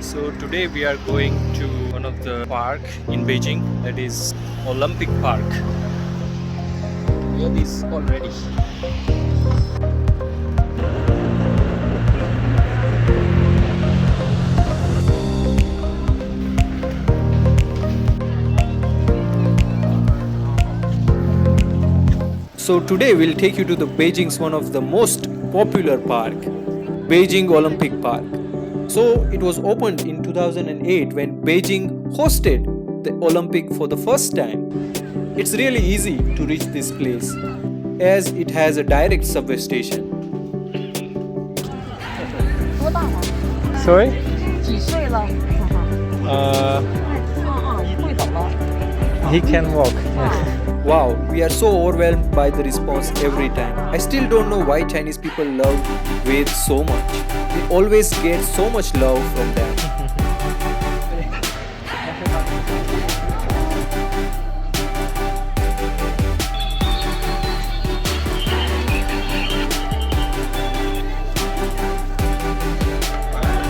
So today we are going to one of the park in Beijing, that is Olympic Park. Here this already. So today we'll take you to the Beijing's one of the most popular park, Beijing Olympic Park. So it was opened in 2008 when Beijing hosted the Olympic for the first time. It's really easy to reach this place as it has a direct subway station. 多大了？ Sorry? 几岁了？ 会走了。 He can walk. Wow, we are so overwhelmed by the response every time. I still don't know why Chinese people love Ved so much. We always get so much love from them.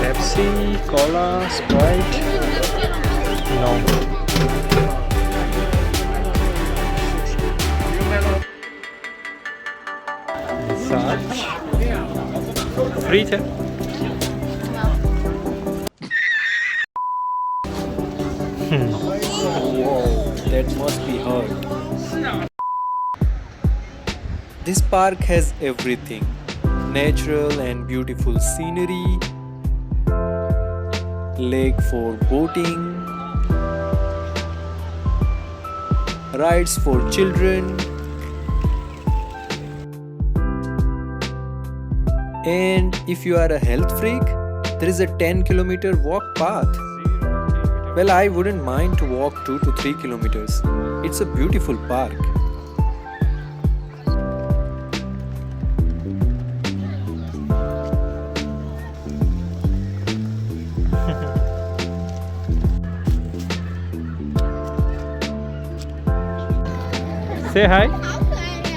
Pepsi, Cola, Sprite. No. Frieten. Whoa, that must be hard. This park has everything. Natural and beautiful scenery, lake for boating, rides for children, and if you are a health freak, there is a 10-kilometer walk path. Well, I wouldn't mind to walk 2 to 3 kilometers. It's a beautiful park. Say hi. 好可爱呀！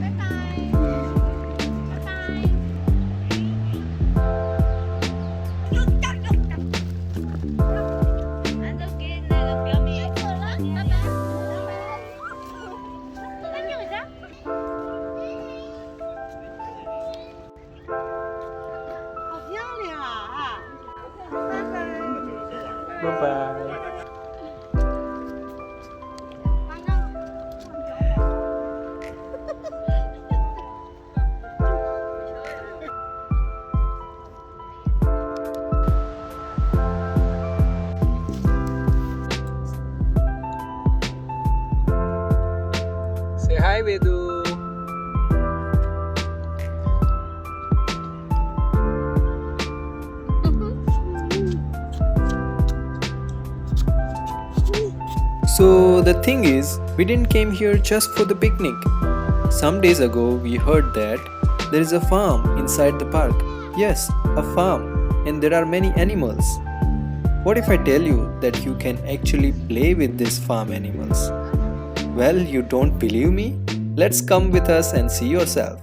拜拜，拜拜。俺都给那个表妹走了，拜拜，拜拜。再扭一下。好漂亮啊！拜拜。Bye bye. Say hi, Vedu. So the thing is, we didn't came here just for the picnic. Some days ago, we heard that there is a farm inside the park. Yes, a farm, and there are many animals. What if I tell you that you can actually play with these farm animals? Well, you don't believe me? Let's come with us and see yourself.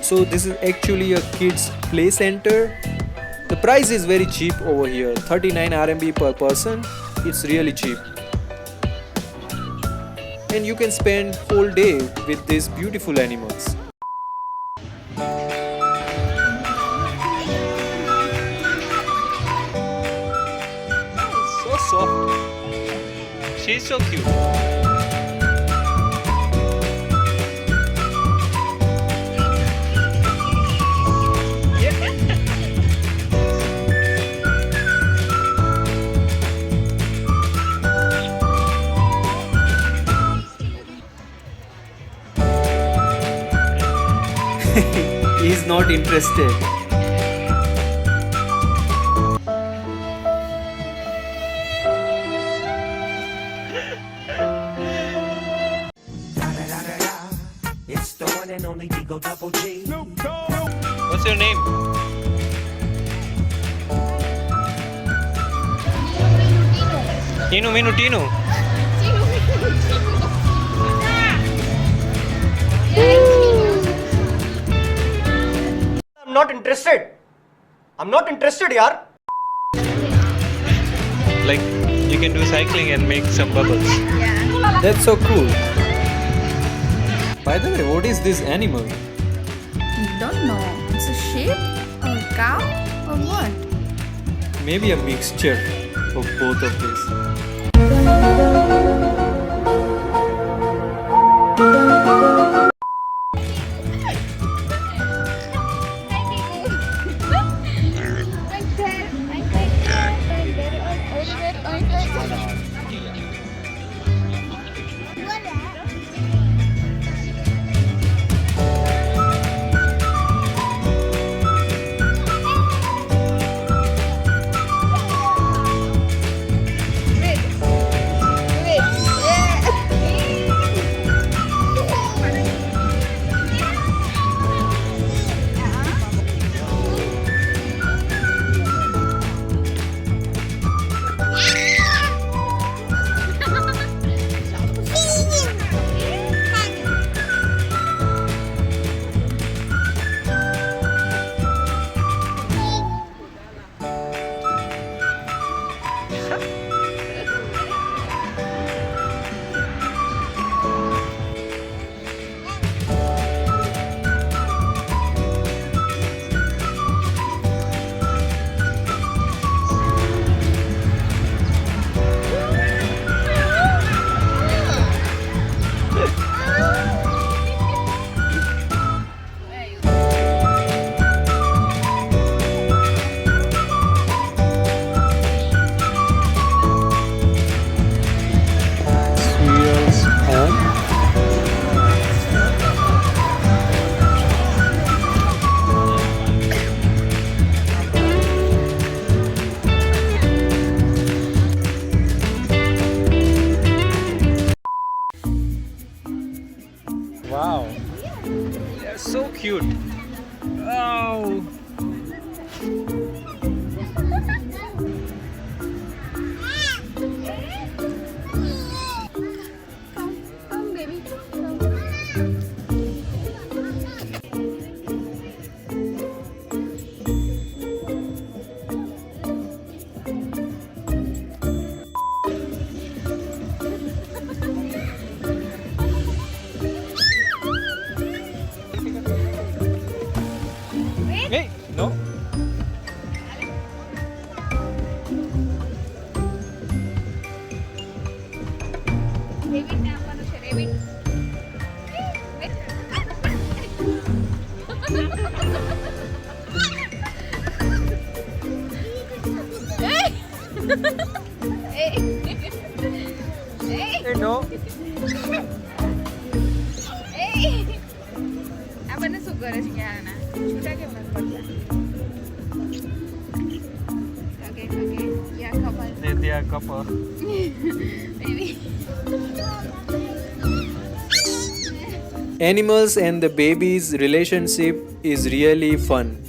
So this is actually a kids play center. The price is very cheap over here, 39 RMB per person. It's really cheap. And you can spend whole day with these beautiful animals. So soft. She's so cute. He's not interested. It's the one and only Digo Double G. What's your name? Tinu, Minu, Tinu. not interested. I'm not interested, yaar. Like you can do cycling and make some bubbles. That's so cool. By the way, what is this animal? Don't know. It's a sheep or a cow or what? Maybe a mixture of both of these. Wow. They're so cute. Oh. Come, baby. Hey, no. Hey, no. Apa suka rasanya Ana? Sudah ke mana? Okay, yeah, couple. They are couple. Maybe. Animals and the baby's relationship is really fun.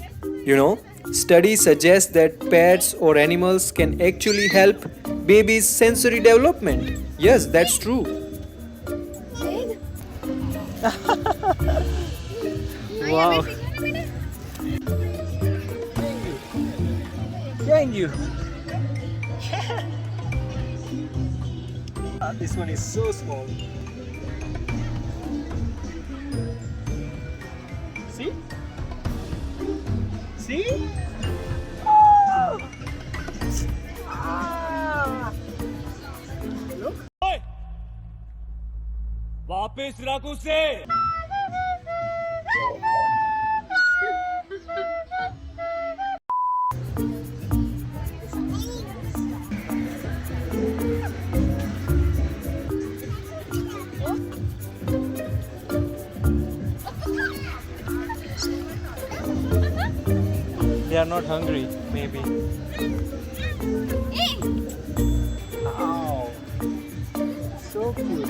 You know, studies suggest that pets or animals can actually help babies' sensory development. Yes, that's true. Wow. Thank you. This one is so small. See? See? Oh! Ah! Look. वापस रख उसे. They are not hungry, maybe. Ow. So cute.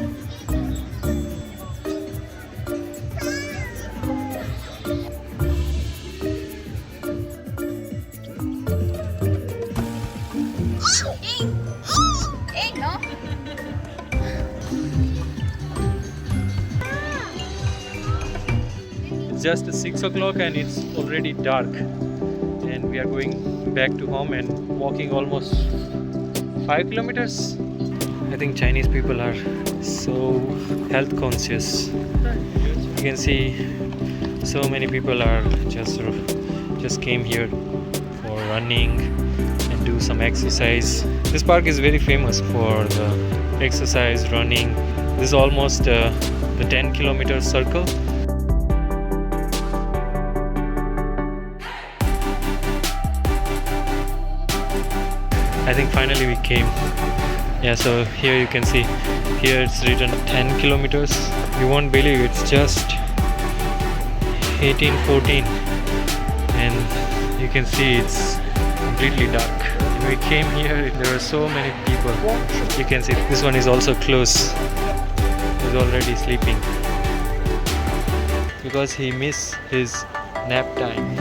No. It's just 6 o'clock and it's already dark. And we are going back to home and walking almost 5 kilometers. I think Chinese people are so health conscious. You can see so many people are just came here for running and do some exercise. This park is very famous for the exercise, running. This is almost the 10-kilometer circle. I think finally we came. Yeah, so here you can see, here it's written 10 kilometers. You won't believe it's just 18-14, and you can see it's completely dark. When we came here, there were so many people. You can see this one is also closed. He's already sleeping because he missed his nap time.